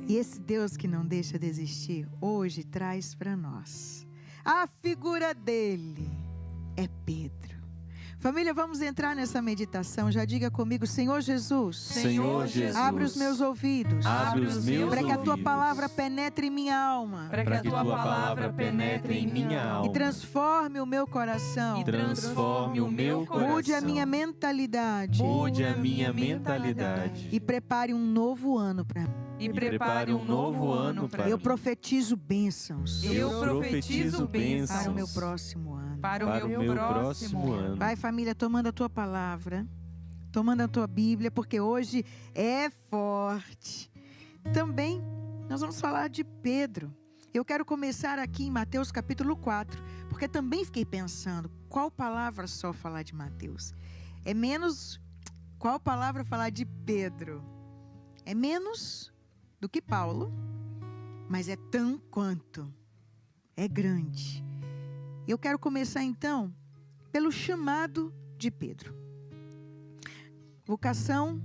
E esse Deus que não deixa de existir, hoje traz para nós. A figura dele é Pedro. Família, vamos entrar nessa meditação. Já diga comigo: Senhor Jesus, Senhor Jesus, abre os meus ouvidos, abre os meus para que a tua ouvidos, palavra penetre em minha alma, para que a tua palavra penetre em minha alma e transforme o meu coração, transforme o meu coração, mude a minha mentalidade, mude a minha mentalidade e prepare um novo ano para mim. e prepare um novo ano para Eu mim. profetizo bênçãos Eu profetizo bênçãos para o meu próximo ano. Para para o meu próximo ano. Vai, família, tomando a tua palavra, tomando a tua Bíblia, porque hoje é forte. Também nós vamos falar de Pedro. Eu quero começar aqui em Mateus capítulo 4, porque também fiquei pensando, qual palavra só falar de Mateus? É menos, qual palavra falar de Pedro? É menos do que Paulo, mas é tão quanto. É grande. Eu quero começar então pelo chamado de Pedro. Vocação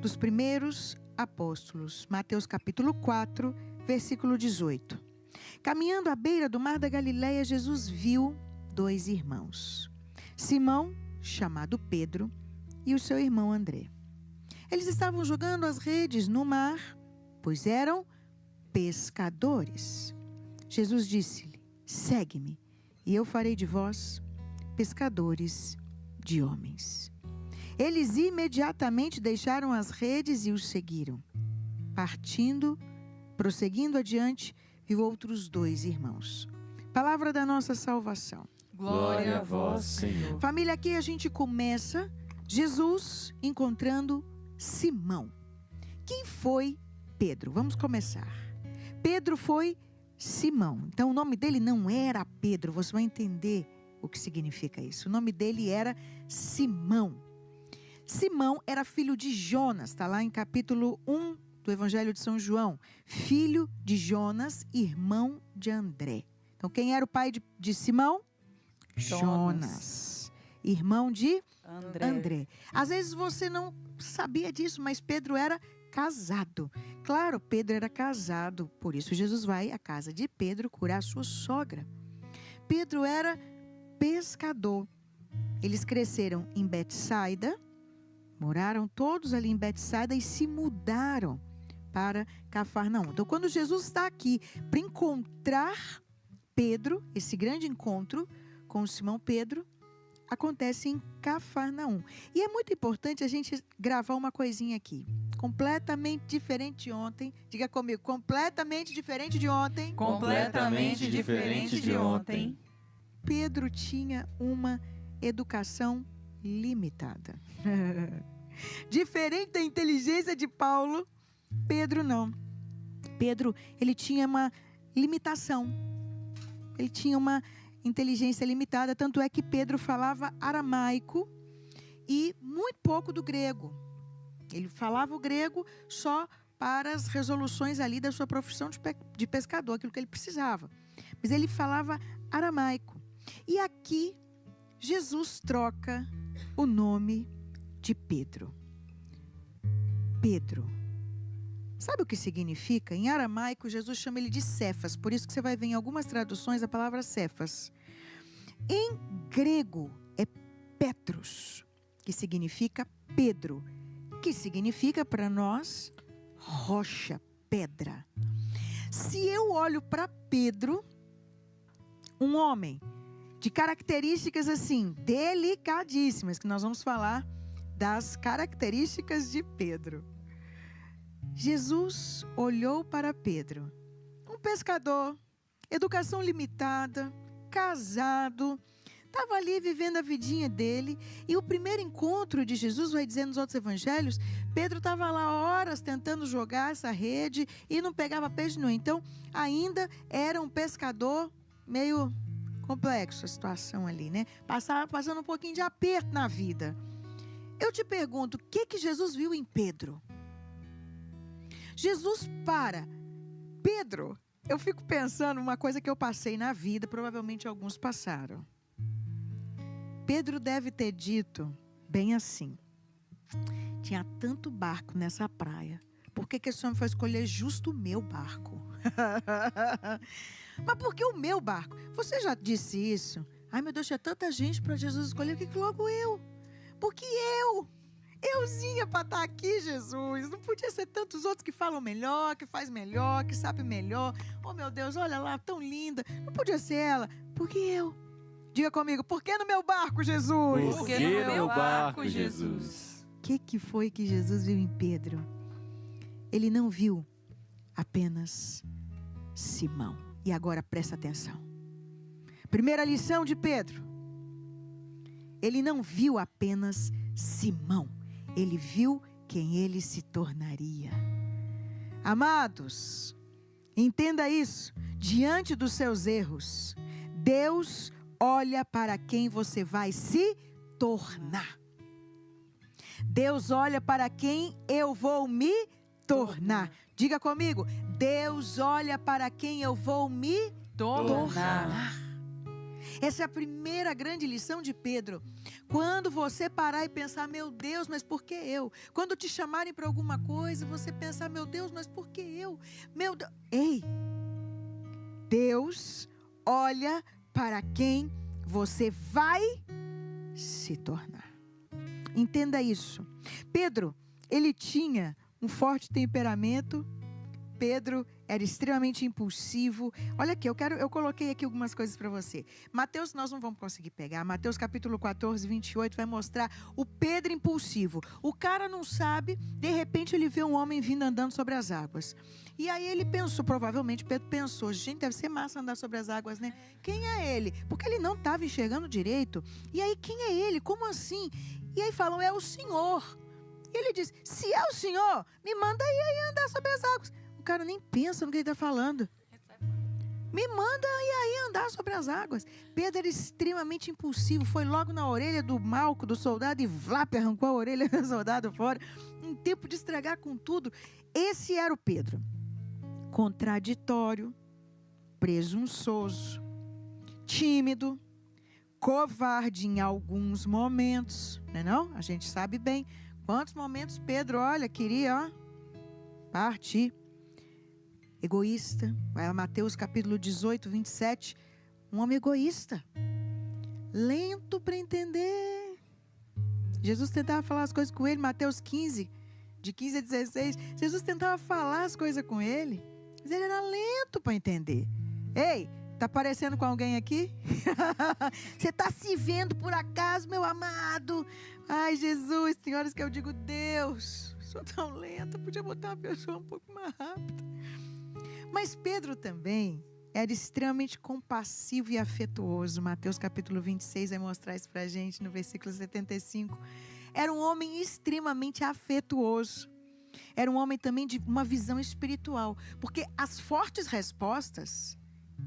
dos primeiros apóstolos. Mateus capítulo 4, versículo 18. Caminhando à beira do mar da Galileia, Jesus viu 2 irmãos. Simão, chamado Pedro, e o seu irmão André. Eles estavam jogando as redes no mar, pois eram pescadores. Jesus disse-lhe: segue-me, e eu farei de vós pescadores de homens. Eles imediatamente deixaram as redes e os seguiram. Prosseguindo adiante, viu outros 2 irmãos. Palavra da nossa salvação. Glória a vós, Senhor. Família, aqui a gente começa Jesus encontrando Simão. Quem foi Pedro? Vamos começar. Pedro foi Simão. Então o nome dele não era Pedro. Você vai entender o que significa isso. O nome dele era Simão. Simão era filho de Jonas. Está lá em capítulo 1 do Evangelho de São João. Filho de Jonas, irmão de André. Então quem era o pai de Simão? Jonas. Irmão de André. Às vezes você não sabia disso, mas Pedro era casado. Claro, Pedro era casado, por isso Jesus vai à casa de Pedro curar sua sogra. Pedro era pescador. Eles cresceram em Betsaida, moraram todos ali em Betsaida e se mudaram para Cafarnaum. Então, quando Jesus está aqui para encontrar Pedro, esse grande encontro com Simão Pedro, acontece em Cafarnaum. E é muito importante a gente gravar uma coisinha aqui. Completamente diferente de ontem. Diga comigo, completamente diferente de ontem. Completamente diferente de ontem. Pedro tinha uma educação limitada. Diferente da inteligência de Paulo, Pedro não. Pedro, ele tinha uma limitação. Ele tinha uma inteligência limitada, tanto é que Pedro falava aramaico e muito pouco do grego. Ele falava o grego só para as resoluções ali da sua profissão de pescador, aquilo que ele precisava. Mas ele falava aramaico. E aqui, Jesus troca o nome de Pedro. Pedro. Sabe o que significa? Em aramaico, Jesus chama ele de Cefas. Por isso que você vai ver em algumas traduções a palavra Cefas. Em grego, é Petros, que significa Pedro, que significa para nós rocha, pedra. Se eu olho para Pedro, um homem de características assim, delicadíssimas, que nós vamos falar das características de Pedro. Jesus olhou para Pedro, um pescador, educação limitada, casado, estava ali vivendo a vidinha dele. E o primeiro encontro de Jesus, vai dizer nos outros evangelhos, Pedro estava lá horas tentando jogar essa rede e não pegava peixe nenhum. Então ainda era um pescador meio complexo a situação ali, né? Passando um pouquinho de aperto na vida. Eu te pergunto, o que Jesus viu em Pedro? Jesus para Pedro. Eu fico pensando uma coisa que eu passei na vida, provavelmente alguns passaram. Pedro deve ter dito bem assim: tinha tanto barco nessa praia, por que esse homem foi escolher justo o meu barco? Mas por que o meu barco? Você já disse isso? Ai, meu Deus, tinha tanta gente para Jesus escolher, que logo eu? Porque euzinha para estar aqui, Jesus. Não podia ser tantos outros que falam melhor, que faz melhor, que sabe melhor. Oh, meu Deus, olha lá, tão linda. Não podia ser ela. Porque eu? Diga comigo, por que no meu barco, Jesus? Por que no meu barco, Jesus? O que foi que Jesus viu em Pedro? Ele não viu apenas Simão. E agora presta atenção. Primeira lição de Pedro. Ele não viu apenas Simão. Ele viu quem ele se tornaria. Amados, entenda isso. Diante dos seus erros, Deus olha para quem você vai se tornar. Deus olha para quem eu vou me tornar. Diga comigo, Deus olha para quem eu vou me tornar. Essa é a primeira grande lição de Pedro. Quando você parar e pensar, meu Deus, mas por que eu? Quando te chamarem para alguma coisa, você pensar, meu Deus, mas por que eu? Meu Deus. Ei, Deus olha para quem você vai se tornar. Entenda isso. Pedro, ele tinha um forte temperamento. Pedro era extremamente impulsivo. Olha aqui, eu coloquei aqui algumas coisas para você. Mateus, nós não vamos conseguir pegar. Mateus capítulo 14, 28 vai mostrar o Pedro impulsivo. O cara não sabe, de repente ele vê um homem vindo andando sobre as águas. E aí ele pensou, provavelmente Pedro pensou, gente, deve ser massa andar sobre as águas, né? Quem é ele? Porque ele não estava enxergando direito. E aí, quem é ele? Como assim? E aí falam, é o Senhor. E ele diz, se é o Senhor, me manda aí andar sobre as águas. O cara nem pensa no que ele está falando. Me manda aí andar sobre as águas. Pedro era extremamente impulsivo. Foi logo na orelha do Malco, do soldado, e vlap, arrancou a orelha do soldado fora. Um tempo de estragar com tudo. Esse era o Pedro. Contraditório, presunçoso, tímido, covarde em alguns momentos. Não é não? A gente sabe bem quantos momentos Pedro, olha, queria partir. Egoísta. Vai a Mateus capítulo 18, 27. Um homem egoísta. Lento para entender. Jesus tentava falar as coisas com ele. Mateus 15, de 15 a 16. Jesus tentava falar as coisas com ele. Mas ele era lento para entender. Ei, tá parecendo com alguém aqui? Você está se vendo por acaso, meu amado? Ai, Jesus, tem horas que eu digo, Deus, sou tão lenta, podia botar uma pessoa um pouco mais rápida. Mas Pedro também era extremamente compassivo e afetuoso. Mateus capítulo 26 vai mostrar isso para a gente no versículo 75. Era um homem extremamente afetuoso. Era um homem também de uma visão espiritual. Porque as fortes respostas,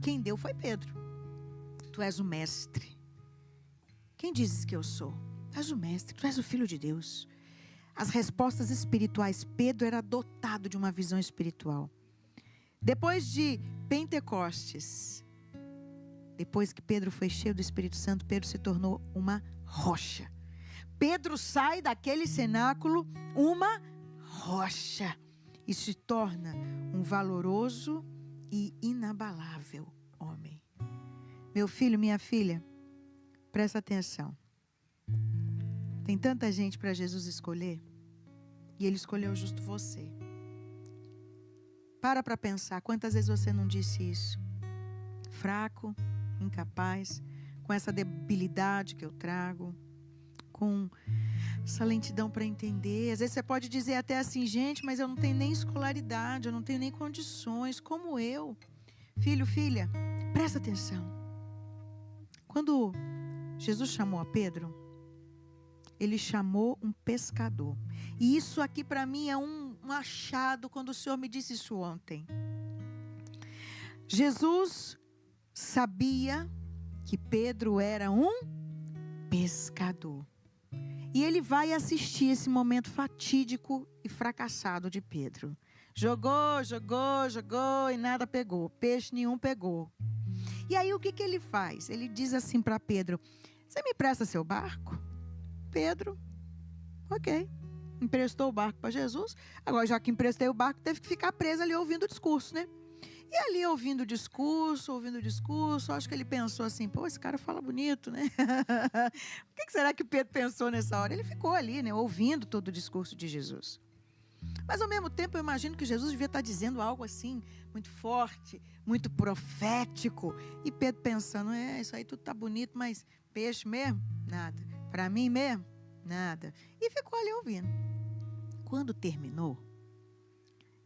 quem deu foi Pedro. Tu és o mestre. Quem dizes que eu sou? Tu és o mestre, tu és o filho de Deus. As respostas espirituais, Pedro era dotado de uma visão espiritual. Depois de Pentecostes, depois que Pedro foi cheio do Espírito Santo, Pedro se tornou uma rocha. Pedro sai daquele cenáculo uma rocha e se torna um valoroso e inabalável homem. Meu filho, minha filha, presta atenção. Tem tanta gente para Jesus escolher e Ele escolheu justo você. Para pensar, quantas vezes você não disse isso? Fraco, incapaz, com essa debilidade que eu trago, com essa lentidão para entender. Às vezes você pode dizer até assim, gente, mas eu não tenho nem escolaridade, eu não tenho nem condições, como eu. Filho, filha, presta atenção. Quando Jesus chamou a Pedro, Ele chamou um pescador. E isso aqui para mim é um achado quando o Senhor me disse isso ontem. Jesus sabia que Pedro era um pescador. E Ele vai assistir esse momento fatídico e fracassado de Pedro. Jogou e nada pegou. Peixe nenhum pegou. E aí o que Ele faz? Ele diz assim para Pedro, você me presta seu barco? Pedro, ok. emprestou o barco para Jesus. Agora, já que emprestei o barco, teve que ficar preso ali ouvindo o discurso, né? E ali ouvindo o discurso, acho que ele pensou assim, pô, esse cara fala bonito, né? O que será que Pedro pensou nessa hora? Ele ficou ali, né, ouvindo todo o discurso de Jesus. Mas ao mesmo tempo eu imagino que Jesus devia estar dizendo algo assim, muito forte, muito profético. E Pedro pensando, isso aí tudo tá bonito, mas peixe mesmo? Nada. Para mim mesmo? Nada. E ficou ali ouvindo. Quando terminou,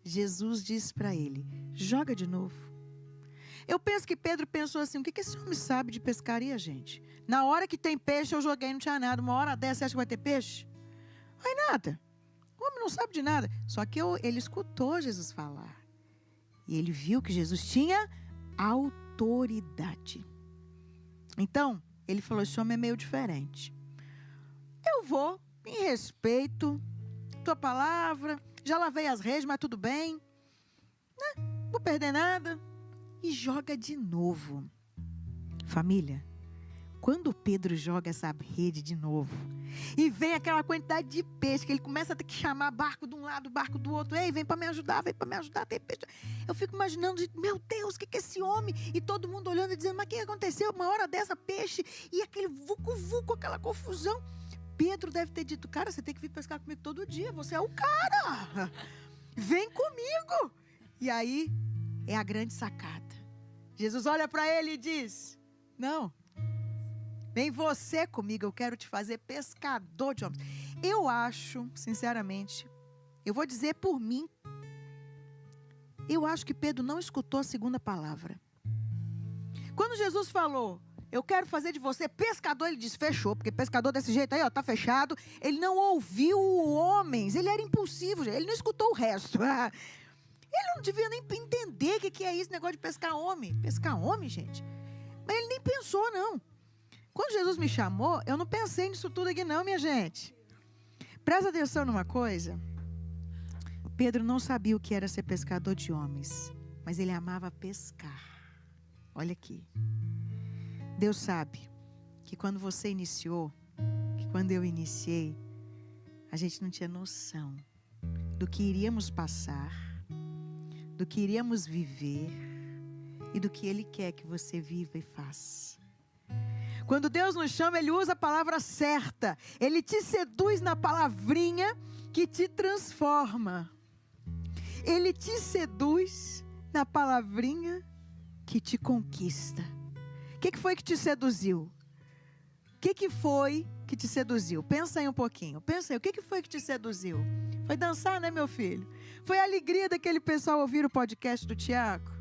Jesus disse para ele, joga de novo. Eu penso que Pedro pensou assim, o que esse homem sabe de pescaria, gente? Na hora que tem peixe eu joguei, não tinha nada. Uma hora dessa, você acha que vai ter peixe? Aí nada. O homem não sabe de nada. Só que ele escutou Jesus falar. E ele viu que Jesus tinha autoridade. Então, ele falou, esse homem é meio diferente. Eu vou, em respeito, tua palavra, já lavei as redes, mas tudo bem. Né? Não vou perder nada. E joga de novo. Família, quando Pedro joga essa rede de novo, e vem aquela quantidade de peixe, que ele começa a ter que chamar barco de um lado, barco do outro. Ei, vem para me ajudar, tem peixe. Eu fico imaginando, meu Deus, o que é esse homem? E todo mundo olhando e dizendo, mas o que aconteceu? Uma hora dessa, peixe, e aquele vucu-vucu, aquela confusão. Pedro deve ter dito, cara, você tem que vir pescar comigo todo dia, você é o cara. Vem comigo. E aí, é a grande sacada. Jesus olha para ele e diz, não. Vem você comigo, eu quero te fazer pescador de homens. Eu acho, sinceramente, eu vou dizer por mim, eu acho que Pedro não escutou a segunda palavra. Quando Jesus falou, eu quero fazer de você pescador, ele disse, fechou, porque pescador desse jeito aí, ó, tá fechado. Ele não ouviu homens, ele era impulsivo, ele não escutou o resto. Ele não devia nem entender o que é isso, negócio de pescar homem. Pescar homem, gente? Mas ele nem pensou, não. Quando Jesus me chamou, eu não pensei nisso tudo aqui não, minha gente. Presta atenção numa coisa. Pedro não sabia o que era ser pescador de homens, mas ele amava pescar. Olha aqui. Deus sabe que quando você iniciou, que quando eu iniciei, a gente não tinha noção do que iríamos passar, do que iríamos viver e do que Ele quer que você viva e faça. Quando Deus nos chama, Ele usa a palavra certa. Ele te seduz na palavrinha que te transforma. Ele te seduz na palavrinha que te conquista. O que foi que te seduziu? O que foi que te seduziu? Pensa aí um pouquinho. Pensa aí, o que foi que te seduziu? Foi dançar, né, meu filho? Foi a alegria daquele pessoal ouvir o podcast do Tiago?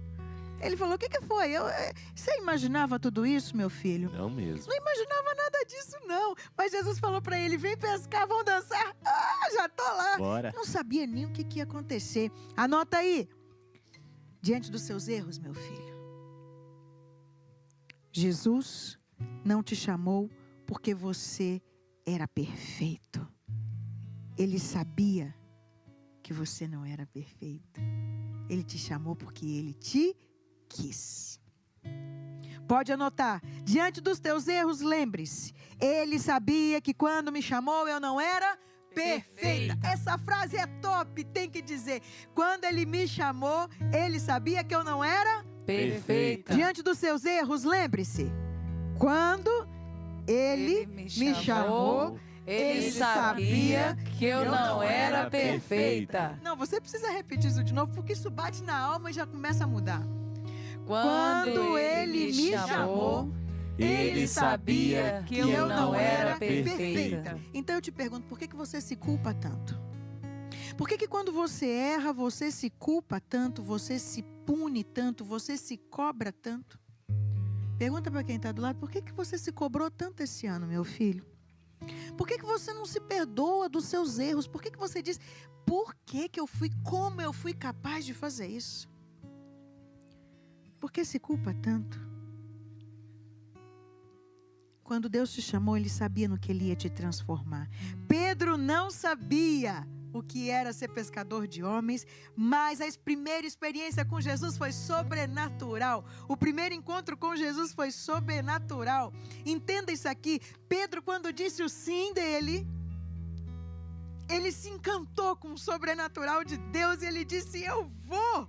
Ele falou, o que foi? Você imaginava tudo isso, meu filho? Não mesmo. Não imaginava nada disso, não. Mas Jesus falou para ele, vem pescar, vamos dançar. Ah, já tô lá. Bora. Não sabia nem o que ia acontecer. Anota aí. Diante dos seus erros, meu filho. Jesus não te chamou porque você era perfeito. Ele sabia que você não era perfeito. Ele te chamou porque Ele te quis. Pode anotar. Diante dos teus erros, lembre-se. Ele sabia que quando me chamou eu não era perfeita. Essa frase é top, tem que dizer. Quando Ele me chamou, Ele sabia que eu não era perfeita. Diante dos seus erros, lembre-se. Quando Ele me chamou, Ele sabia que eu não era perfeita. Não, você precisa repetir isso de novo, porque isso bate na alma e já começa a mudar. Quando Ele me chamou, Ele sabia que eu não era perfeita. Então eu te pergunto, por que você se culpa tanto? Por que quando você erra, você se culpa tanto, você se pune tanto, você se cobra tanto? Pergunta para quem está do lado, por que você se cobrou tanto esse ano, meu filho? Por que você não se perdoa dos seus erros? Por que você diz, por que eu fui, como eu fui capaz de fazer isso? Por que se culpa tanto? Quando Deus te chamou, Ele sabia no que Ele ia te transformar. Pedro não sabia o que era ser pescador de homens, mas a primeira experiência com Jesus foi sobrenatural. O primeiro encontro com Jesus foi sobrenatural. Entenda isso aqui. Pedro, quando disse o sim dele, Ele se encantou com o sobrenatural de Deus e ele disse: eu vou.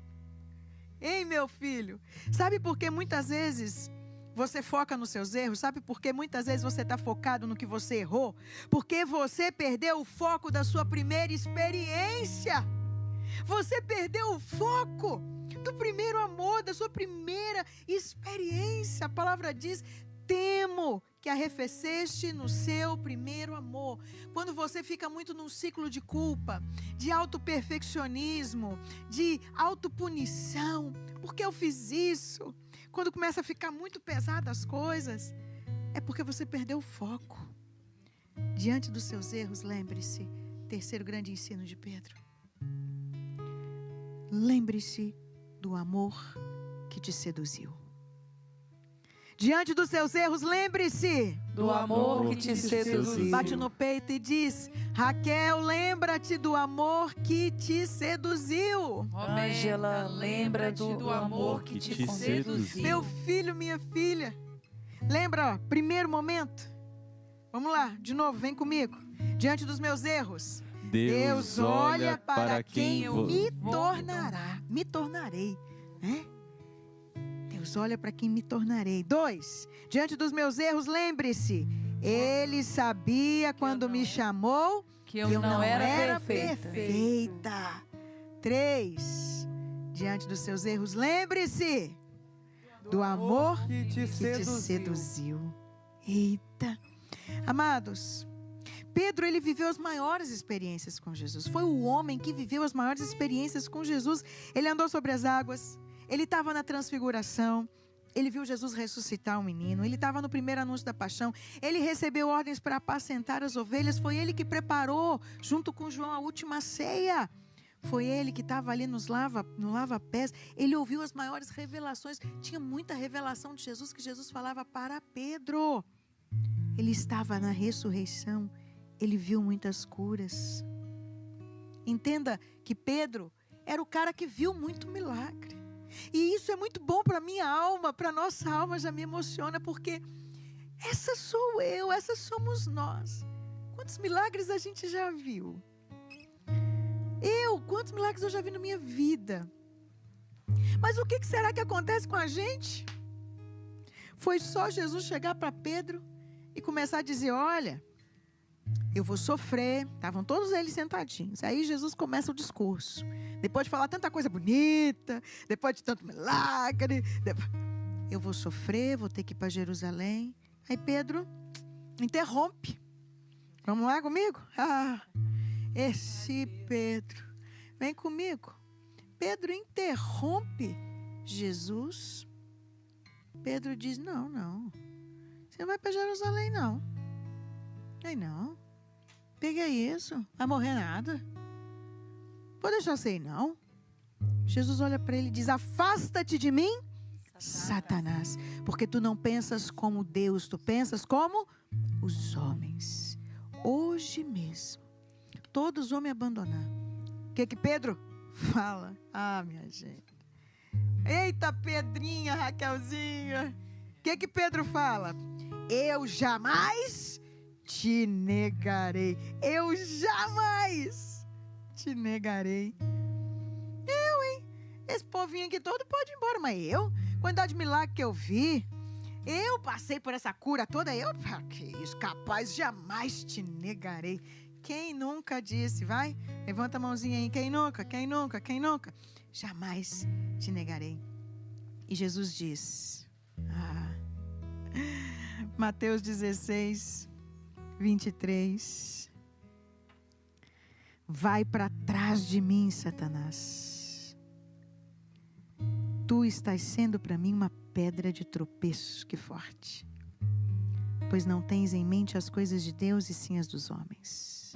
Ei, meu filho, sabe por que muitas vezes você foca nos seus erros? Sabe por que muitas vezes você está focado no que você errou? Porque você perdeu o foco da sua primeira experiência. Você perdeu o foco do primeiro amor, da sua primeira experiência. A palavra diz: temo que arrefeceste no seu primeiro amor. Quando você fica muito num ciclo de culpa, de autoperfeccionismo, de autopunição, por que eu fiz isso? Quando começa a ficar muito pesado as coisas, é porque você perdeu o foco. Diante dos seus erros, lembre-se, terceiro grande ensino de Pedro. Lembre-se do amor que te seduziu. Diante dos seus erros, lembre-se do amor que te seduziu. Bate no peito e diz: Raquel, lembra-te do amor que te seduziu. Ângela, lembra-te do amor que te seduziu. Meu filho, minha filha, lembra, ó, primeiro momento. Vamos lá, de novo, vem comigo. Diante dos meus erros, Deus olha para quem eu me tornarei, né? Deus olha para quem me tornarei. 2, diante dos meus erros, lembre-se, Ele sabia quando me chamou que eu não era perfeita. 3, diante dos seus erros, lembre-se do amor que te seduziu. Eita, amados, Pedro, ele viveu as maiores experiências com Jesus. Foi o homem que viveu as maiores experiências com Jesus. Ele andou sobre as águas. Ele estava na transfiguração, ele viu Jesus ressuscitar um menino, ele estava no primeiro anúncio da paixão, ele recebeu ordens para apacentar as ovelhas, foi ele que preparou, junto com João, a última ceia. Foi ele que estava ali no lava-pés, ele ouviu as maiores revelações, tinha muita revelação de Jesus que Jesus falava para Pedro. Ele estava na ressurreição, ele viu muitas curas. Entenda que Pedro era o cara que viu muito milagre. E isso é muito bom para a minha alma, para a nossa alma, já me emociona, porque essa sou eu, essa somos nós. Quantos milagres a gente já viu? Quantos milagres eu já vi na minha vida? Mas o que será que acontece com a gente? Foi só Jesus chegar para Pedro e começar a dizer: olha, eu vou sofrer. Estavam todos eles sentadinhos. Aí Jesus começa o discurso. Depois de falar tanta coisa bonita, depois de tanto milagre, eu vou sofrer, vou ter que ir para Jerusalém. Aí Pedro interrompe. Vamos lá comigo? Esse Pedro. Vem comigo. Pedro interrompe Jesus. Pedro diz: não. Você não vai para Jerusalém, não. Aí não. Pega isso. Vai morrer nada. Pode deixar você ir, não. Jesus olha para ele e diz: afasta-te de mim, Satanás, porque tu não pensas como Deus, tu pensas como os homens. Hoje mesmo, todos vão me abandonar. O que Pedro fala? Minha gente. Eita, Pedrinha, Raquelzinha. O que Pedro fala? Eu jamais te negarei. Eu jamais te negarei. Esse povinho aqui todo pode ir embora, mas quantidade de milagre que eu vi, eu passei por essa cura toda, que isso, capaz, jamais te negarei. Quem nunca disse? Vai, levanta a mãozinha aí, quem nunca? Jamais te negarei. E Jesus diz, Mateus 16, 23, vai para trás de mim, Satanás. Tu estás sendo para mim uma pedra de tropeço, que forte. Pois não tens em mente as coisas de Deus e sim as dos homens.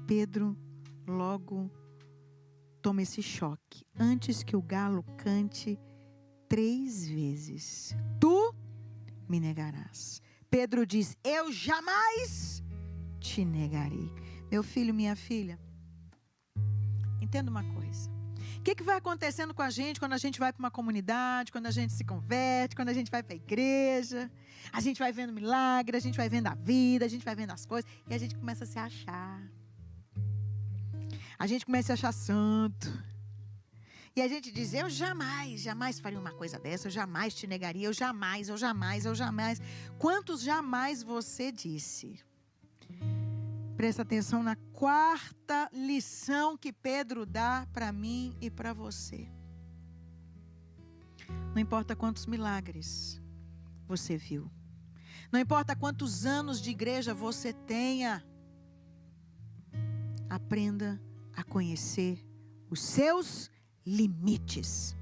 Pedro logo toma esse choque. Antes que o galo cante 3 vezes, tu me negarás. Pedro diz: eu jamais te negarei. Meu filho, minha filha, entenda uma coisa. O que vai acontecendo com a gente quando a gente vai para uma comunidade, quando a gente se converte, quando a gente vai para a igreja? A gente vai vendo milagre, a gente vai vendo a vida, a gente vai vendo as coisas e a gente começa a se achar. A gente começa a achar santo. E a gente diz, eu jamais faria uma coisa dessa, eu jamais te negaria, eu jamais. Quantos jamais você disse? Presta atenção na quarta lição que Pedro dá para mim e para você. Não importa quantos milagres você viu. Não importa quantos anos de igreja você tenha. Aprenda a conhecer os seus limites.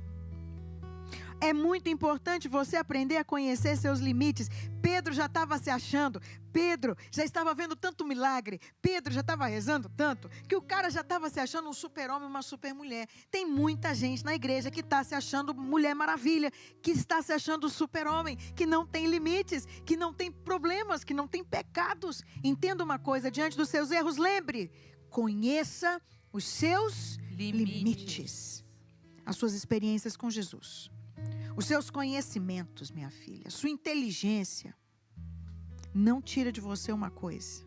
É muito importante você aprender a conhecer seus limites. Pedro já estava se achando. Pedro já estava vendo tanto milagre. Pedro já estava rezando tanto que o cara já estava se achando um super-homem, uma super-mulher. Tem muita gente na igreja que está se achando Mulher Maravilha, que está se achando super-homem, que não tem limites, que não tem problemas, que não tem pecados. Entenda uma coisa, diante dos seus erros, lembre, conheça os seus limites. As suas experiências com Jesus. Os seus conhecimentos, minha filha, sua inteligência, não tira de você uma coisa.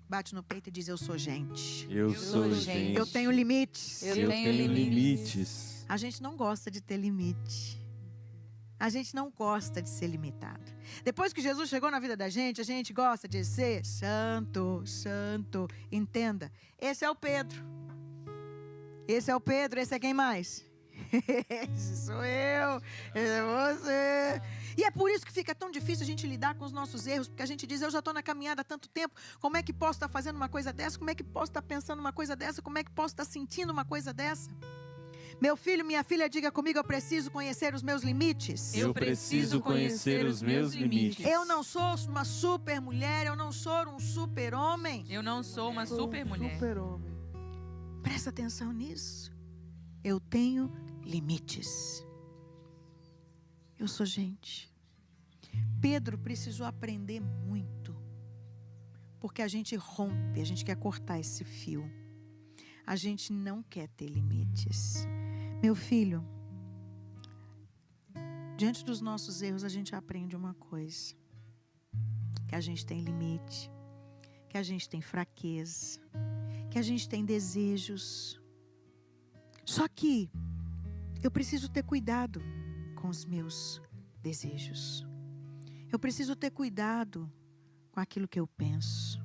Bate no peito e diz, eu sou gente. Eu sou gente. Eu tenho limites. Eu tenho limites. A gente não gosta de ter limite. A gente não gosta de ser limitado. Depois que Jesus chegou na vida da gente, a gente gosta de ser santo, santo. Entenda, esse é o Pedro. Esse é o Pedro, esse é quem mais? Esse sou eu, esse é você. E é por isso que fica tão difícil a gente lidar com os nossos erros, porque a gente diz, eu já estou na caminhada há tanto tempo, como é que posso estar fazendo uma coisa dessa? Como é que posso estar pensando uma coisa dessa? Como é que posso estar sentindo uma coisa dessa? Meu filho, minha filha, diga comigo, eu preciso conhecer os meus limites. Eu preciso conhecer os meus limites. Eu não sou uma super mulher, eu não sou um super homem. Eu não sou uma super mulher. Super-homem. Presta atenção nisso. Eu tenho limites. Eu sou gente. Pedro precisou aprender muito. Porque a gente rompe, a gente quer cortar esse fio. A gente não quer ter limites. Meu filho, diante dos nossos erros a gente aprende uma coisa. Que a gente tem limite. Que a gente tem fraqueza. Que a gente tem desejos. Só que eu preciso ter cuidado com os meus desejos. Eu preciso ter cuidado com aquilo que eu penso.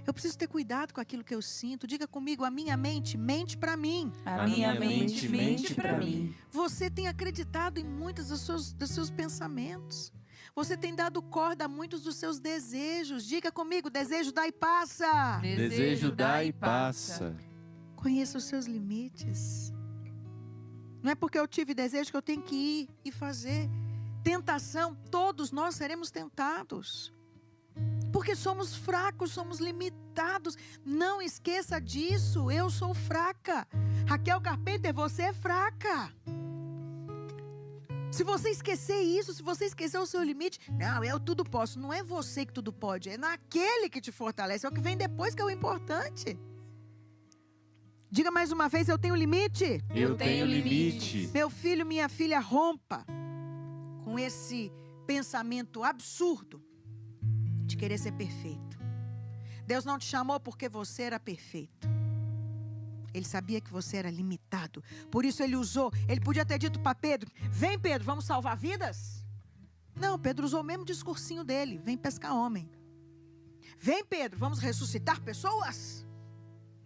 Eu preciso ter cuidado com aquilo que eu sinto. Diga comigo, a minha mente mente para mim. A minha mente mente para mim. Você tem acreditado em muitos dos seus pensamentos. Você tem dado corda a muitos dos seus desejos. Diga comigo, desejo dá e passa. Desejo dá e passa. Conheça os seus limites. Não é porque eu tive desejo que eu tenho que ir e fazer. Tentação, todos nós seremos tentados. Porque somos fracos, somos limitados. Não esqueça disso, eu sou fraca. Raquel Carpenter, você é fraca. Se você esquecer isso, se você esquecer o seu limite, não, eu tudo posso. Não é você que tudo pode, é naquele que te fortalece. É o que vem depois que é o importante. Diga mais uma vez, eu tenho limite? Eu tenho limite. Meu filho, minha filha, rompa com esse pensamento absurdo de querer ser perfeito. Deus não te chamou porque você era perfeito. Ele sabia que você era limitado. Por isso ele usou, ele podia ter dito para Pedro, vem Pedro, vamos salvar vidas? Não, Pedro usou o mesmo discursinho dele, vem pescar homem. Vem Pedro, vamos ressuscitar pessoas?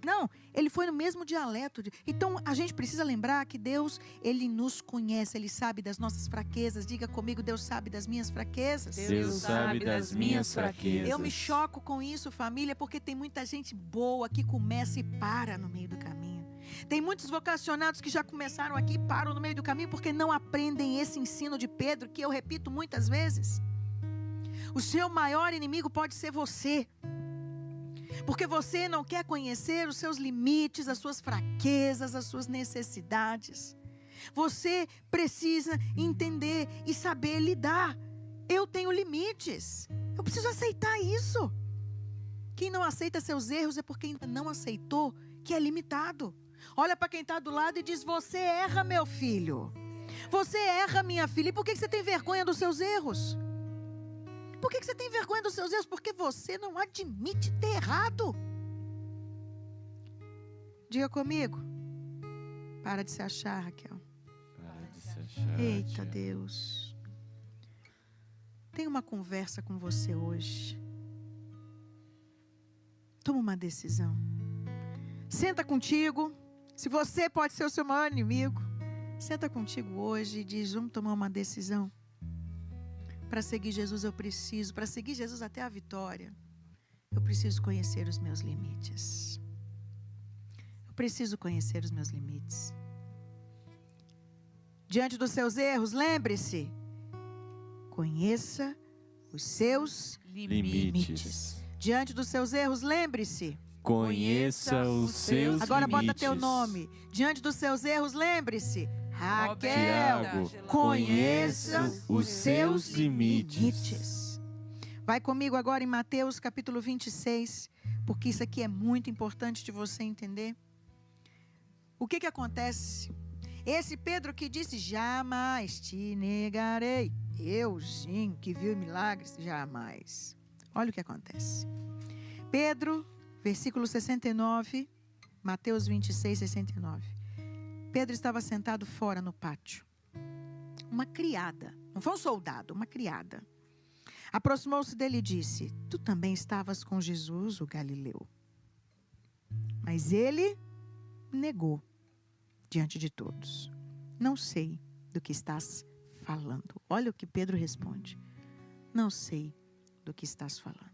Não, ele foi no mesmo dialeto. Então, a gente precisa lembrar que Deus, Ele nos conhece, Ele sabe das nossas fraquezas. Diga comigo, Deus sabe das minhas fraquezas. Deus sabe das minhas fraquezas. Eu me choco com isso, família, porque tem muita gente boa que começa e para no meio do caminho. Tem muitos vocacionados que já começaram aqui e param no meio do caminho porque não aprendem esse ensino de Pedro, que eu repito muitas vezes. O seu maior inimigo pode ser você. Porque você não quer conhecer os seus limites, as suas fraquezas, as suas necessidades. Você precisa entender e saber lidar. Eu tenho limites. Eu preciso aceitar isso. Quem não aceita seus erros é porque ainda não aceitou que é limitado. Olha para quem está do lado e diz, você erra, meu filho. Você erra, minha filha. E por que você tem vergonha dos seus erros? Por que você tem vergonha dos seus erros? Porque você não admite ter errado. Diga comigo. Para de se achar, Raquel. Para de se achar. Eita Deus. Tenho uma conversa com você hoje. Toma uma decisão. Senta contigo. Se você pode ser o seu maior inimigo, senta contigo hoje e diz: vamos tomar uma decisão. Para seguir Jesus eu preciso, para seguir Jesus até a vitória, eu preciso conhecer os meus limites. Eu preciso conhecer os meus limites. Diante dos seus erros, lembre-se, conheça os seus limites. Diante dos seus erros, lembre-se, Conheça os seus agora limites. bota teu nome. Diante dos seus erros, lembre-se, Raquel, Tiago, conheça os seus limites. limites. Vai comigo agora em Mateus capítulo 26, porque isso aqui é muito importante de você entender. O que acontece? Esse Pedro que disse: jamais te negarei. Eu, sim, que viu milagres, jamais. Olha o que acontece. Pedro, versículo 69, Mateus 26, 69. Pedro estava sentado fora no pátio. Uma criada, não foi um soldado, uma criada, aproximou-se dele e disse: tu também estavas com Jesus, o Galileu. Mas ele negou diante de todos: não sei do que estás falando. Olha o que Pedro responde: não sei do que estás falando.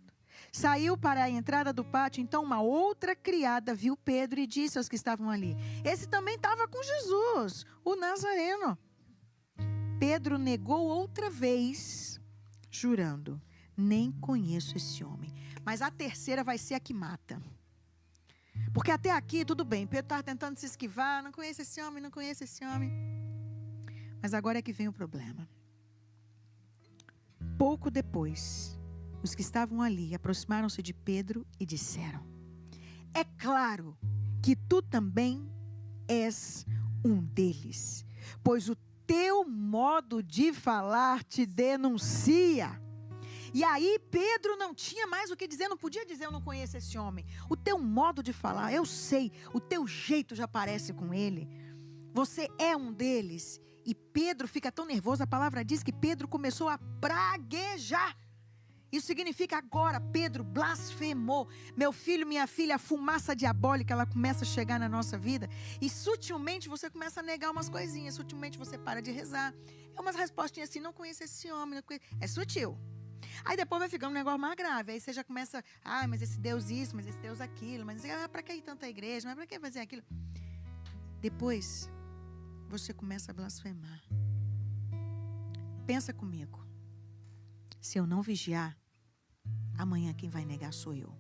Saiu para a entrada do pátio, então uma outra criada viu Pedro e disse aos que estavam ali: esse também estava com Jesus, o Nazareno. Pedro negou outra vez, jurando: nem conheço esse homem. Mas a terceira vai ser a que mata. Porque até aqui tudo bem, Pedro estava tentando se esquivar: não conheço esse homem, não conheço esse homem. Mas agora é que vem o problema. Pouco depois, os que estavam ali aproximaram-se de Pedro e disseram: é claro que tu também és um deles, pois o teu modo de falar te denuncia. E aí Pedro não tinha mais o que dizer, não podia dizer: eu não conheço esse homem. O teu modo de falar, eu sei, o teu jeito já parece com ele. Você é um deles. E Pedro fica tão nervoso, a palavra diz que Pedro começou a praguejar. Isso significa agora Pedro blasfemou. Meu filho, minha filha, a fumaça diabólica, ela começa a chegar na nossa vida. E sutilmente você começa a negar umas coisinhas. Sutilmente você para de rezar. É umas respostinhas assim: não conheço esse homem. Não conheço. É sutil. Aí depois vai ficando um negócio mais grave. Aí você já começa: mas esse Deus isso, mas esse Deus aquilo. Mas para que ir tanta igreja? Mas para que fazer aquilo? Depois você começa a blasfemar. Pensa comigo. Se eu não vigiar, amanhã quem vai negar sou eu.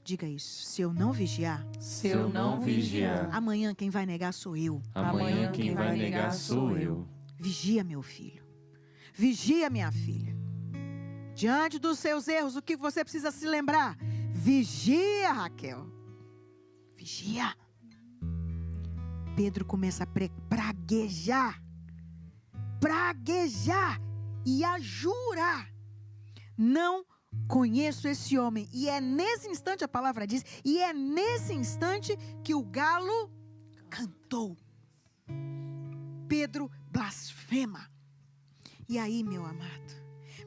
Diga isso. Se eu não vigiar, Se eu não vigiar, amanhã quem vai negar sou eu. Amanhã quem vai negar sou eu. Vigia, meu filho. Vigia, minha filha. Diante dos seus erros, o que você precisa se lembrar? Vigia, Raquel. Vigia. Pedro começa a praguejar. Praguejar e a jurar: não conheço esse homem. E é nesse instante, a palavra diz, e é nesse instante que o galo cantou. Pedro blasfema. E aí, meu amado,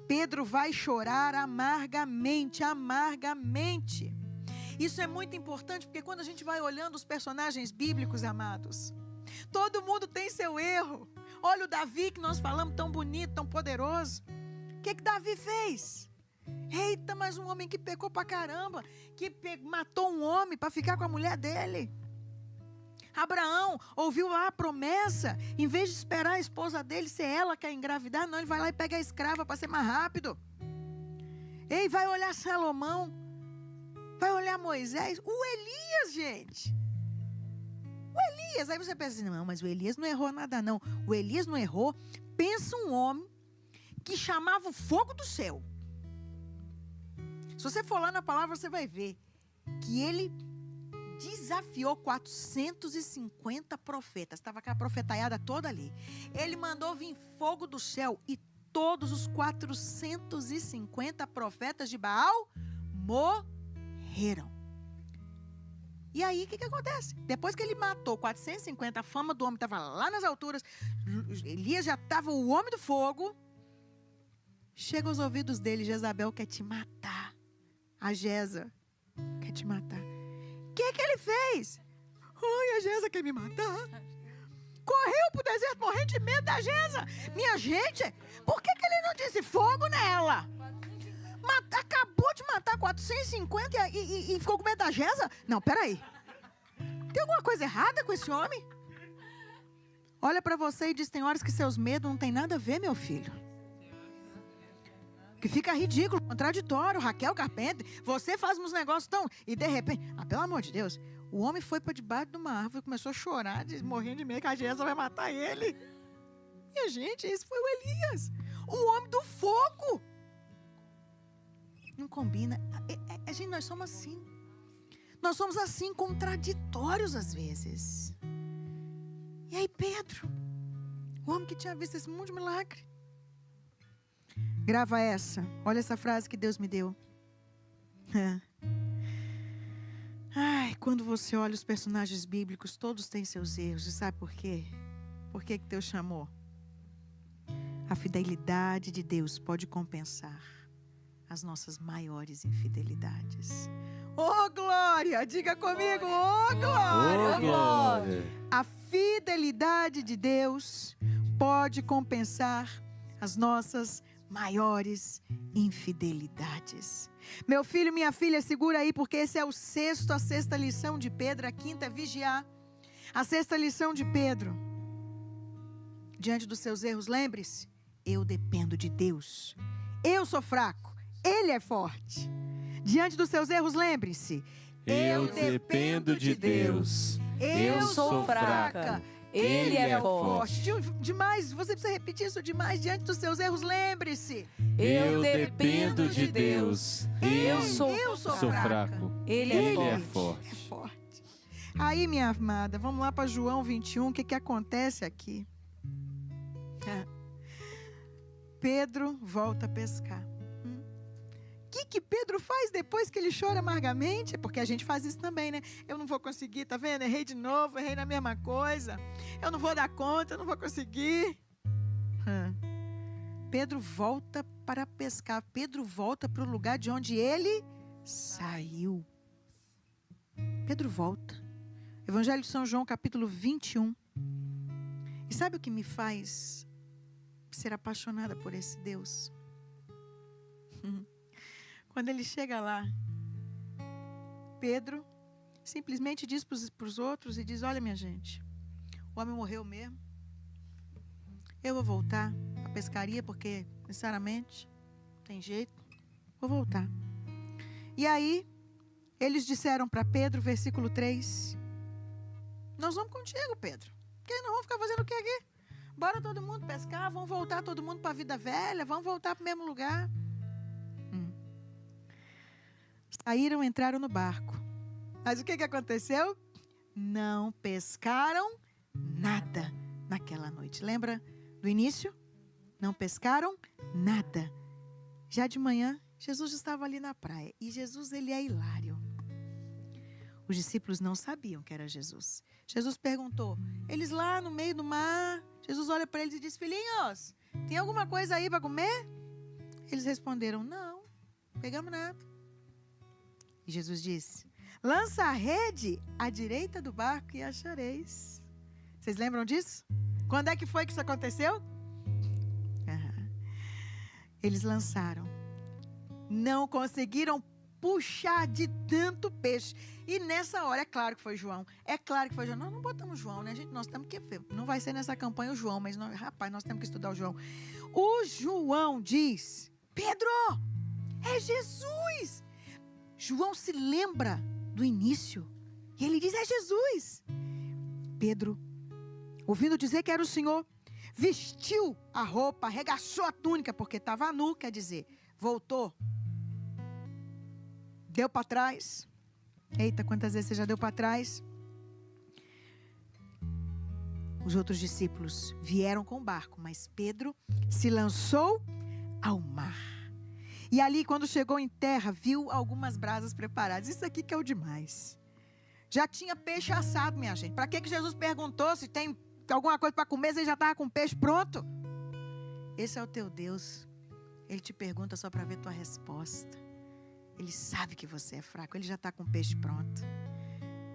Pedro vai chorar amargamente, amargamente. Isso é muito importante, porque quando a gente vai olhando os personagens bíblicos, amados, todo mundo tem seu erro. Olha o Davi que nós falamos, tão bonito, tão poderoso. O que Davi fez? Eita, mas um homem que pecou pra caramba, que matou um homem para ficar com a mulher dele. Abraão ouviu lá a promessa, em vez de esperar a esposa dele ser ela que ia engravidar, não, ele vai lá e pega a escrava para ser mais rápido. Ei, vai olhar Salomão, vai olhar Moisés, o Elias, gente. O Elias, aí você pensa assim: não, mas o Elias não errou nada não. O Elias não errou. Pensa um homem que chamava o fogo do céu. Se você for lá na palavra, você vai ver que ele desafiou 450 profetas. Estava com a profetaiada toda ali. Ele mandou vir fogo do céu e todos os 450 profetas de Baal morreram. E aí, o que acontece? Depois que ele matou 450, a fama do homem estava lá nas alturas, Elias já estava o homem do fogo. Chega aos ouvidos dele, Jezabel quer te matar. A Jeza quer te matar. O que ele fez? Ai, a Jeza quer me matar. Correu pro deserto morrendo de medo da Jeza. Minha gente, por que ele não disse fogo nela? Acabou de matar 450 e ficou com medo da Jeza? Não, peraí. Tem alguma coisa errada com esse homem? Olha para você e diz, tem horas que seus medos não tem nada a ver, meu filho. Que fica ridículo, contraditório, Raquel Carpenter. Você faz uns negócios tão... E de repente... pelo amor de Deus. O homem foi para debaixo de uma árvore e começou a chorar, morrendo de medo que a Jeza vai matar ele. Minha gente, esse foi o Elias. O homem do fogo. Não combina. Gente, nós somos assim. Nós somos assim, contraditórios às vezes. E aí Pedro, o homem que tinha visto esse monte de milagre. Grava essa. Olha essa frase que Deus me deu. Ai, quando você olha os personagens bíblicos, todos têm seus erros. E sabe por quê? Por que Deus chamou? A fidelidade de Deus pode compensar as nossas maiores infidelidades. Oh, glória! Diga comigo, oh, glória! Oh, glória! A fidelidade de Deus pode compensar as nossas maiores infidelidades. Meu filho, minha filha, segura aí, porque esse é a sexta lição de Pedro, a quinta é vigiar. A sexta lição de Pedro. Diante dos seus erros, lembre-se, eu dependo de Deus. Eu sou fraco, Ele é forte. Diante dos seus erros, lembre-se, eu dependo de Deus. Eu sou fraca. Ele é forte. Demais, você precisa repetir isso demais. Diante dos seus erros, lembre-se, Eu dependo de Deus. Eu Sou fraco. Ele é forte. Aí, minha amada, vamos lá para João 21. O que acontece aqui? Pedro volta a pescar. O que Pedro faz depois que ele chora amargamente? Porque a gente faz isso também, né? Eu não vou conseguir, tá vendo? Errei de novo, errei na mesma coisa. Eu não vou dar conta, eu não vou conseguir. Pedro volta para pescar. Pedro volta para o lugar de onde ele saiu. Pedro volta. Evangelho de São João, capítulo 21. E sabe o que me faz ser apaixonada por esse Deus? Quando ele chega lá, Pedro simplesmente diz para os outros e diz, olha minha gente, o homem morreu mesmo. Eu vou voltar à pescaria porque, sinceramente, não tem jeito, vou voltar. E aí, eles disseram para Pedro, versículo 3, nós vamos contigo, Pedro, porque nós vamos ficar fazendo o que aqui? Bora todo mundo pescar, vamos voltar todo mundo para a vida velha, vamos voltar para o mesmo lugar. Saíram, entraram no barco. Mas o que aconteceu? Não pescaram nada naquela noite. Lembra do início? Não pescaram nada. Já de manhã, Jesus estava ali na praia. E Jesus, ele é hilário. Os discípulos não sabiam que era Jesus. Jesus perguntou, eles lá no meio do mar. Jesus olha para eles e diz, filhinhos, tem alguma coisa aí para comer? Eles responderam, não, pegamos nada. E Jesus disse, lança a rede à direita do barco e achareis. Vocês lembram disso? Quando é que foi que isso aconteceu? Eles lançaram. Não conseguiram puxar de tanto peixe. E nessa hora, é claro que foi João. É claro que foi João. Nós não botamos João, né, gente? Nós temos que ver. Não vai ser nessa campanha o João, mas, rapaz, nós temos que estudar o João. O João diz, Pedro, é Jesus. João se lembra do início. E ele diz, é Jesus. Pedro, ouvindo dizer que era o Senhor, vestiu a roupa, arregaçou a túnica, porque estava nu, quer dizer, voltou. Deu para trás. Eita, quantas vezes você já deu para trás? Os outros discípulos vieram com o barco, mas Pedro se lançou ao mar. E ali, quando chegou em terra, viu algumas brasas preparadas. Isso aqui que é o demais. Já tinha peixe assado, minha gente. Para que Jesus perguntou se tem alguma coisa para comer, se ele já estava com peixe pronto? Esse é o teu Deus. Ele te pergunta só para ver tua resposta. Ele sabe que você é fraco, ele já está com o peixe pronto.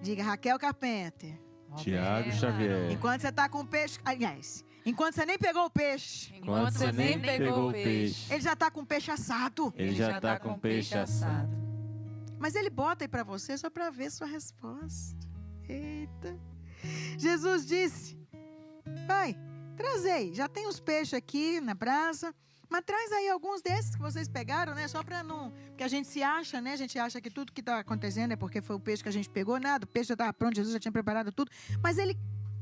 Diga, Raquel Carpenter. Tiago Xavier. Enquanto você está com o peixe... Aliás, enquanto você nem pegou o peixe, Enquanto você nem pegou o peixe, ele já está com o peixe assado. ele já está com peixe assado. Mas ele bota aí para você só para ver sua resposta. Eita. Jesus disse, vai, trazei. Já tem os peixes aqui na brasa. Mas traz aí alguns desses que vocês pegaram, né? Só para não... Porque a gente se acha, né? A gente acha que tudo que está acontecendo é porque foi o peixe que a gente pegou. Nada, o peixe já estava pronto, Jesus já tinha preparado tudo. Mas ele,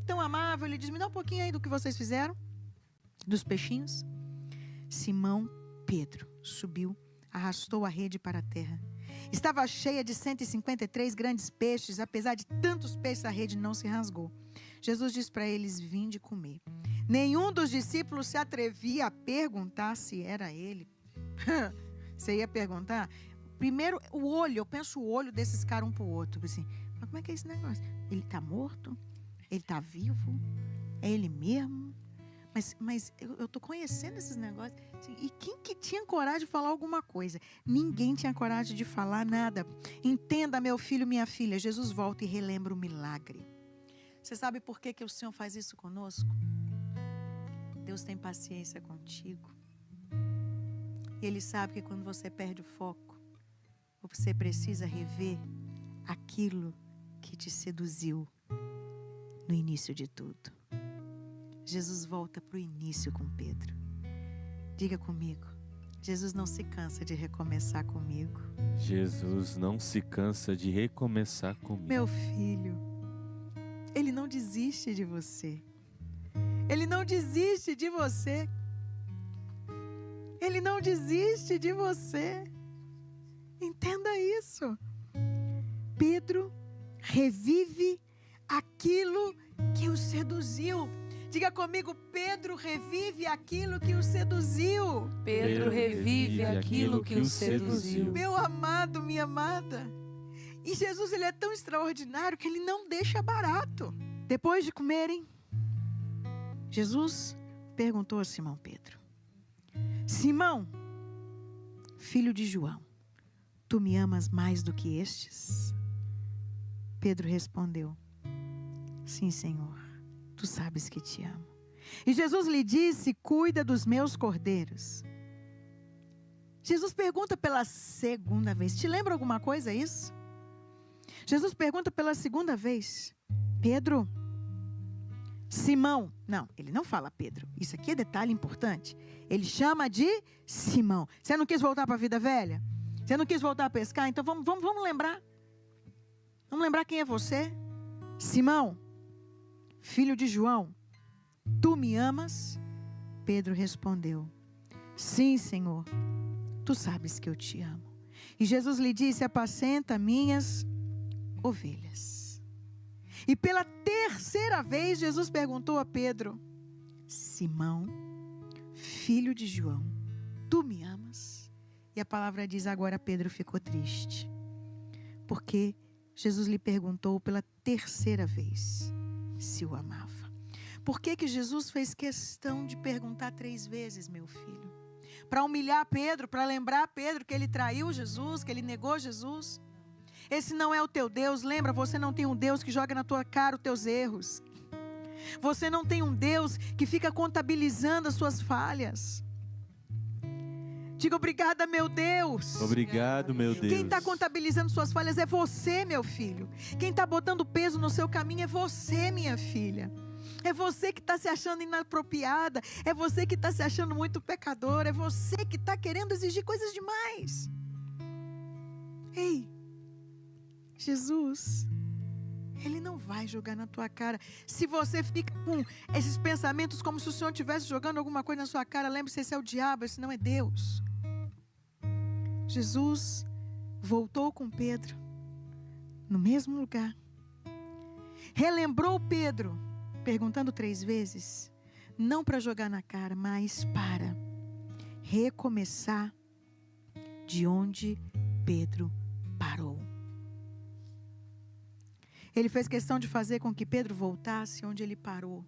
tão amável, ele diz, me dá um pouquinho aí do que vocês fizeram. Dos peixinhos. Simão Pedro subiu, arrastou a rede para a terra. Estava cheia de 153 grandes peixes. Apesar de tantos peixes, a rede não se rasgou. Jesus disse para eles, vinde comer. Nenhum dos discípulos se atrevia a perguntar se era ele. Você ia perguntar? Primeiro, o olho. Eu penso o olho desses caras um para o outro. Assim, mas como é que é esse negócio? Ele está morto? Ele está vivo? É ele mesmo? Mas eu estou conhecendo esses negócios. Assim, e quem que tinha coragem de falar alguma coisa? Ninguém tinha coragem de falar nada. Entenda, meu filho, minha filha. Jesus volta e relembra o milagre. Você sabe por que o Senhor faz isso conosco? Deus tem paciência contigo. E Ele sabe que quando você perde o foco, você precisa rever aquilo que te seduziu no início de tudo. Jesus volta para o início com Pedro. Diga comigo, Jesus não se cansa de recomeçar comigo. Jesus não se cansa de recomeçar comigo. Meu filho, Ele não desiste de você. Ele não desiste de você. Ele não desiste de você. Entenda isso. Pedro revive aquilo que o seduziu. Diga comigo, Pedro revive aquilo que o seduziu. Pedro revive aquilo que o seduziu. Meu amado, minha amada. E Jesus, ele é tão extraordinário que ele não deixa barato. Depois de comerem, Jesus perguntou a Simão Pedro: Simão, filho de João, tu me amas mais do que estes? Pedro respondeu: sim, Senhor, tu sabes que te amo. E Jesus lhe disse: cuida dos meus cordeiros. Jesus pergunta pela segunda vez. Te lembra alguma coisa isso? Jesus pergunta pela segunda vez: Pedro, Simão. Não, ele não fala Pedro. Isso aqui é detalhe importante. Ele chama de Simão. Você não quis voltar para a vida velha? Você não quis voltar a pescar? Então vamos lembrar. Vamos lembrar quem é você? Simão, filho de João, tu me amas? Pedro respondeu: sim, Senhor, tu sabes que eu te amo. E Jesus lhe disse: apacenta minhas ovelhas. E pela terceira vez Jesus perguntou a Pedro: Simão, filho de João, tu me amas? E a palavra diz: agora Pedro ficou triste, porque Jesus lhe perguntou pela terceira vez se o amava. Por que Jesus fez questão de perguntar 3 vezes, meu filho? Para humilhar Pedro, para lembrar Pedro que ele traiu Jesus, que ele negou Jesus. Esse não é o teu Deus. Lembra, você não tem um Deus que joga na tua cara os teus erros. Você não tem um Deus que fica contabilizando as suas falhas. Diga: obrigada, meu Deus. Obrigado, meu Deus. Quem está contabilizando suas falhas é você, meu filho. Quem está botando peso no seu caminho é você, minha filha. É você que está se achando inapropriada. É você que está se achando muito pecador. É você que está querendo exigir coisas demais. Ei, Jesus, Ele não vai jogar na tua cara. Se você fica com esses pensamentos como se o Senhor estivesse jogando alguma coisa na sua cara, lembre-se, esse é o diabo, esse não é Deus. Jesus voltou com Pedro no mesmo lugar. Relembrou Pedro, perguntando 3 vezes, não para jogar na cara, mas para recomeçar de onde Pedro parou. Ele fez questão de fazer com que Pedro voltasse onde ele parou.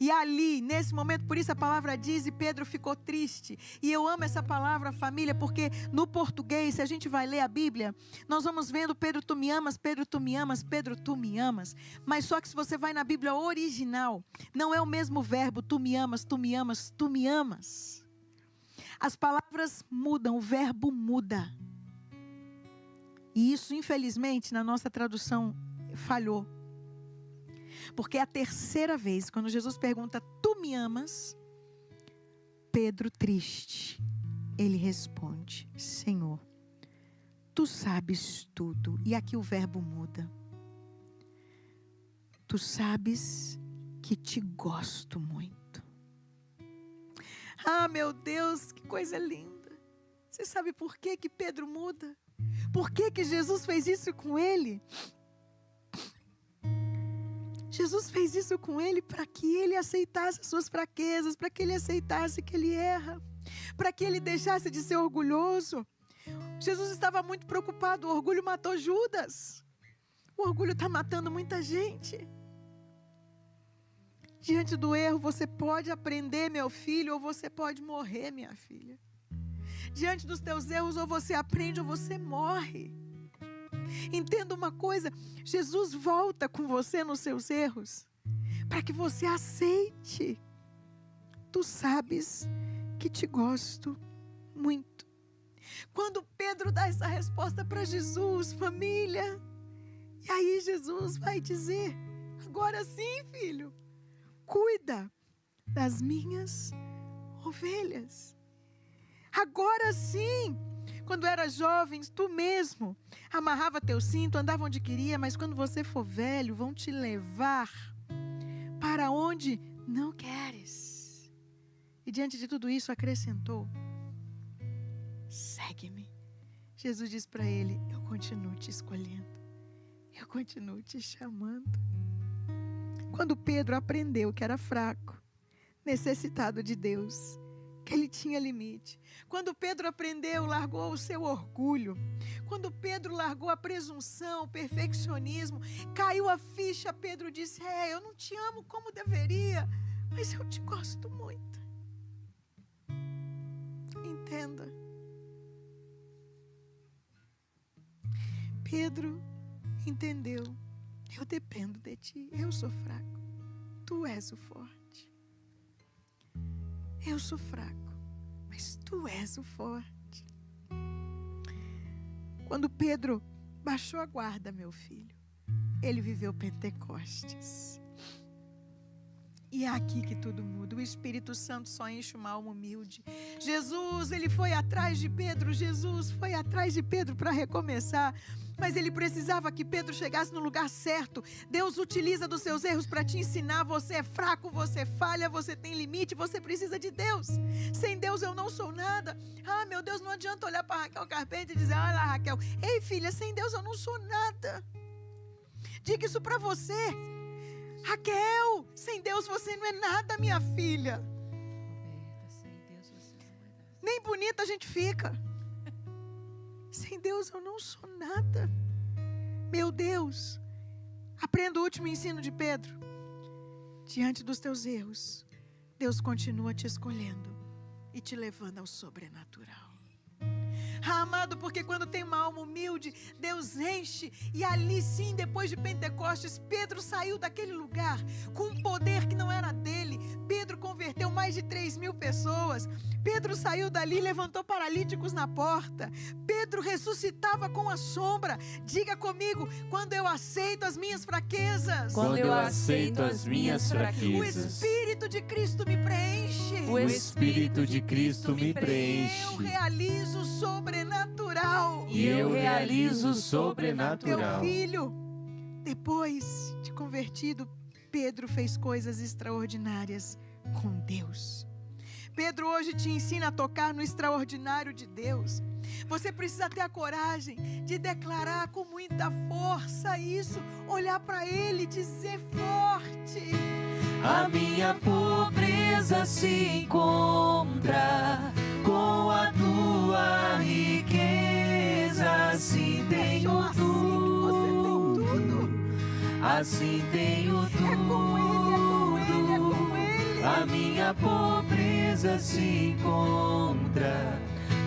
E ali, nesse momento, por isso a palavra diz, e Pedro ficou triste. E eu amo essa palavra, família, porque no português, se a gente vai ler a Bíblia, nós vamos vendo Pedro, tu me amas, Pedro, tu me amas, Pedro, tu me amas. Mas só que se você vai na Bíblia original, não é o mesmo verbo, tu me amas, tu me amas, tu me amas. As palavras mudam, o verbo muda. E isso, infelizmente, na nossa tradução, falhou. Porque é a terceira vez, quando Jesus pergunta, tu me amas? Pedro, triste, ele responde, Senhor, tu sabes tudo. E aqui o verbo muda. Tu sabes que te gosto muito. Ah, meu Deus, que coisa linda. Você sabe por que que Pedro muda? Por que que Jesus fez isso com ele? Jesus fez isso com ele para que ele aceitasse as suas fraquezas, para que ele aceitasse que ele erra, para que ele deixasse de ser orgulhoso. Jesus estava muito preocupado, o orgulho matou Judas. O orgulho está matando muita gente. Diante do erro, você pode aprender, meu filho, ou você pode morrer, minha filha. Diante dos teus erros, ou você aprende ou você morre. Entenda uma coisa, Jesus volta com você nos seus erros, para que você aceite. Tu sabes que te gosto muito. Quando Pedro dá essa resposta para Jesus, família, e aí Jesus vai dizer, agora sim, filho, cuida das minhas ovelhas. Agora sim. Quando eras jovem, tu mesmo amarrava teu cinto, andava onde queria, mas quando você for velho, vão te levar para onde não queres. E diante de tudo isso, acrescentou, segue-me. Jesus diz para ele, eu continuo te escolhendo, eu continuo te chamando. Quando Pedro aprendeu que era fraco, necessitado de Deus, que ele tinha limite. Quando Pedro aprendeu, largou o seu orgulho. Quando Pedro largou a presunção, o perfeccionismo, caiu a ficha, Pedro disse, eu não te amo como deveria, mas eu te gosto muito. Entenda. Pedro entendeu, eu dependo de ti, eu sou fraco, tu és o forte. Eu sou fraco, mas tu és o forte. Quando Pedro baixou a guarda, meu filho, ele viveu Pentecostes. E é aqui que tudo muda. O Espírito Santo só enche uma alma humilde. Jesus, ele foi atrás de Pedro. Jesus foi atrás de Pedro para recomeçar. Mas ele precisava que Pedro chegasse no lugar certo. Deus utiliza dos seus erros para te ensinar. Você é fraco, você falha, você tem limite, você precisa de Deus. Sem Deus eu não sou nada. Ah, meu Deus, não adianta olhar para Raquel Carpenter e dizer, olha lá, Raquel. Ei, filha, sem Deus eu não sou nada. Diga isso para você. Raquel, sem Deus você não é nada, minha filha. Nem bonita a gente fica. Sem Deus eu não sou nada. Meu Deus, aprenda o último ensino de Pedro. Diante dos teus erros, Deus continua te escolhendo e te levando ao sobrenatural. Ah, amado, porque quando tem uma alma humilde, Deus enche. E ali sim, depois de Pentecostes, Pedro saiu daquele lugar com um poder que não era dele. Pedro converteu mais de 3.000 pessoas. Pedro saiu dali e levantou paralíticos na porta. Pedro ressuscitava com a sombra. Diga comigo, quando eu aceito as minhas fraquezas. Quando eu aceito as minhas O fraquezas, Espírito de Cristo me preenche. o Espírito de Cristo me preenche. Eu realizo o sobrenatural. E eu realizo o Meu sobrenatural. filho, depois de convertido, Pedro fez coisas extraordinárias com Deus. Pedro hoje te ensina a tocar no extraordinário de Deus. Você precisa ter a coragem de declarar com muita força isso, olhar para Ele e dizer forte: A minha pobreza se encontra com a tua riqueza. Assim tenho assim, você tem tudo. assim tenho tudo. A minha pobreza se encontra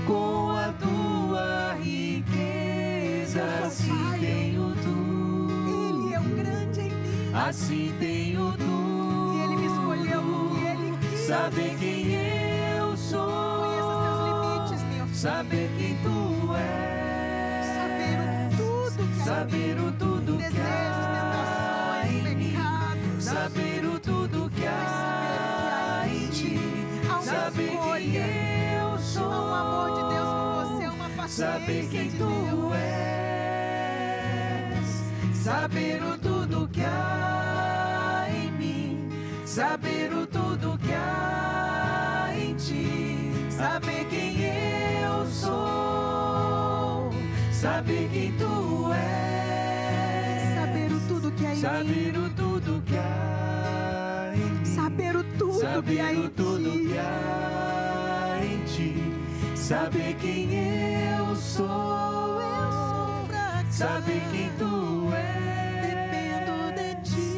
com a tua riqueza. Assim tenho tudo. Ele é o grande em mim. Assim tenho tudo. E Ele me escolheu porque Ele quis. Saber quem eu sou. Conheça seus limites, meu filho. Saber quem tu és. Saber o tudo que há. Saber o tudo que Desejos, há tentações, em mim. pecados. Saber o tudo que há em ti. Há uma Saber escolha. quem eu sou. Há um amor de Deus com você, uma paciência Saber quem de tu Deus. és. Saber o tudo que há em mim. Saber o tudo que há em ti. Saber quem eu sou. Saber quem tu és. Saber o tudo que há em mim. Saber o tudo que há em mim. Saber o tudo que há Saber em o tudo ti. que há em ti. Saber quem eu sou. Eu sou fraca. Saber quem tu és. Dependo de ti.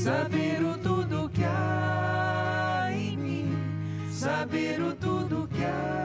Saber o tudo que há em mim. Saber o tudo que há